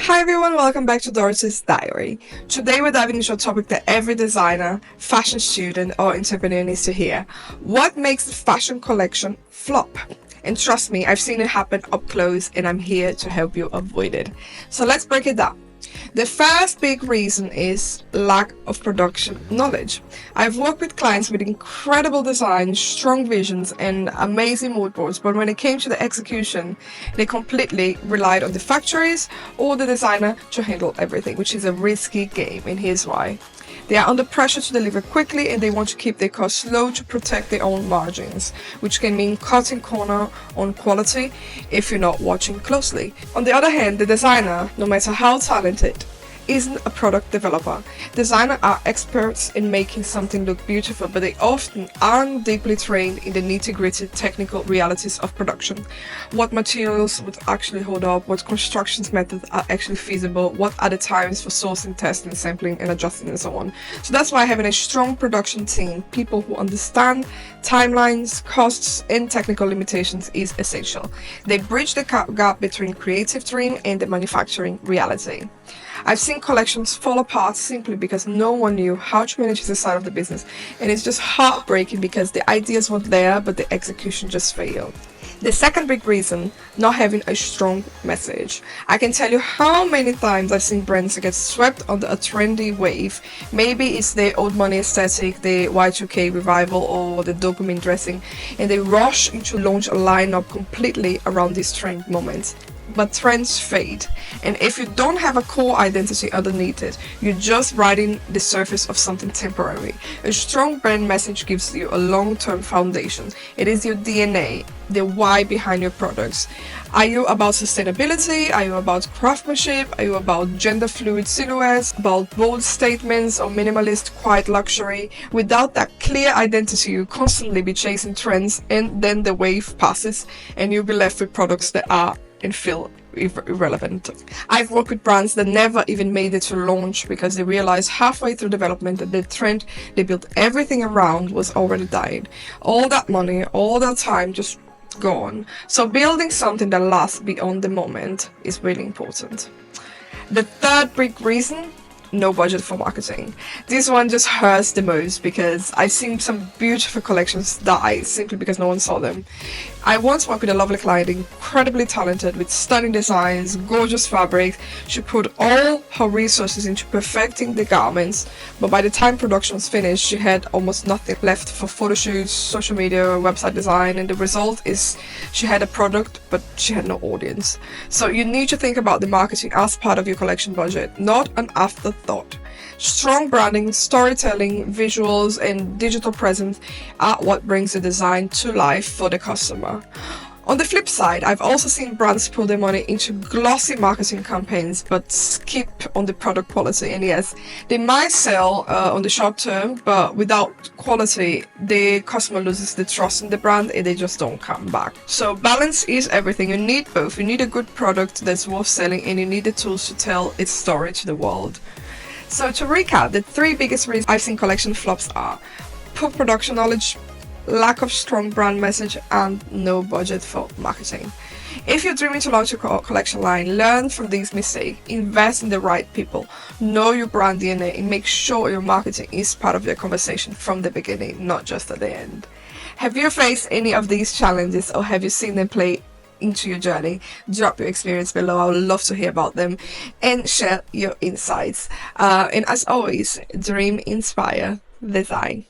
Hi everyone, welcome back to Dorothy's Diary. Today we're diving into a topic that every designer, fashion student or entrepreneur needs to hear. What makes the fashion collection flop? And trust me, I've seen it happen up close and I'm here to help you avoid it. So let's break it down. The first big reason is lack of production knowledge. I've worked with clients with incredible designs, strong visions, and amazing mood boards, but when it came to the execution, they completely relied on the factories or the designer to handle everything, which is a risky game, and here's why. They are under pressure to deliver quickly and they want to keep their costs low to protect their own margins, which can mean cutting corner on quality if you're not watching closely. On the other hand, the designer, no matter how talented, isn't a product developer. Designers are experts in making something look beautiful, but they often aren't deeply trained in the nitty-gritty technical realities of production. What materials would actually hold up, what construction methods are actually feasible, what are the times for sourcing, testing, sampling, and adjusting, and so on. So that's why having a strong production team, people who understand timelines, costs, and technical limitations is essential. They bridge the gap between creative dream and the manufacturing reality. I've seen collections fall apart simply because no one knew how to manage this side of the business, and it's just heartbreaking because the ideas were there but the execution just failed. The second big reason, not having a strong message. I can tell you how many times I've seen brands get swept under a trendy wave. Maybe it's the old money aesthetic, the Y2K revival, or the dopamine dressing, and they rush into launch a lineup completely around these trend moments. But trends fade, and if you don't have a core identity underneath it, you're just riding the surface of something temporary. A strong brand message gives you a long-term foundation. It is your DNA, the why behind your products. Are you about sustainability? Are you about craftsmanship? Are you about gender fluid silhouettes? About bold statements or minimalist quiet luxury? Without that clear identity, you'll constantly be chasing trends, and then the wave passes and you'll be left with products that are and feel irrelevant. I've worked with brands that never even made it to launch because they realized halfway through development that the trend they built everything around was already dying. All that money, all that time just gone. So building something that lasts beyond the moment is really important. The third big reason, no budget for marketing. This one just hurts the most because I've seen some beautiful collections die simply because no one saw them. I once worked with a lovely client, incredibly talented, with stunning designs, gorgeous fabrics. She put all her resources into perfecting the garments, but by the time production was finished, she had almost nothing left for photo shoots, social media, website design, and the result is she had a product, but she had no audience. So you need to think about the marketing as part of your collection budget, not an afterthought. Strong branding, storytelling, visuals, and digital presence are what brings the design to life for the customer. On the flip side, I've also seen brands put their money into glossy marketing campaigns but skip on the product quality. And yes, they might sell on the short term, but without quality, the customer loses the trust in the brand and they just don't come back. So balance is everything. You need both. You need a good product that's worth selling, and you need the tools to tell its story to the world. So to recap, the three biggest reasons I've seen collection flops are poor production knowledge, lack of strong brand message, and no budget for marketing. If you're dreaming to launch a collection line, learn from these mistakes, invest in the right people, know your brand DNA, and make sure your marketing is part of your conversation from the beginning, not just at the end. Have you faced any of these challenges, or have you seen them play into your journey? Drop your experience below. I would love to hear about them and share your insights. And as always, dream, inspire, design.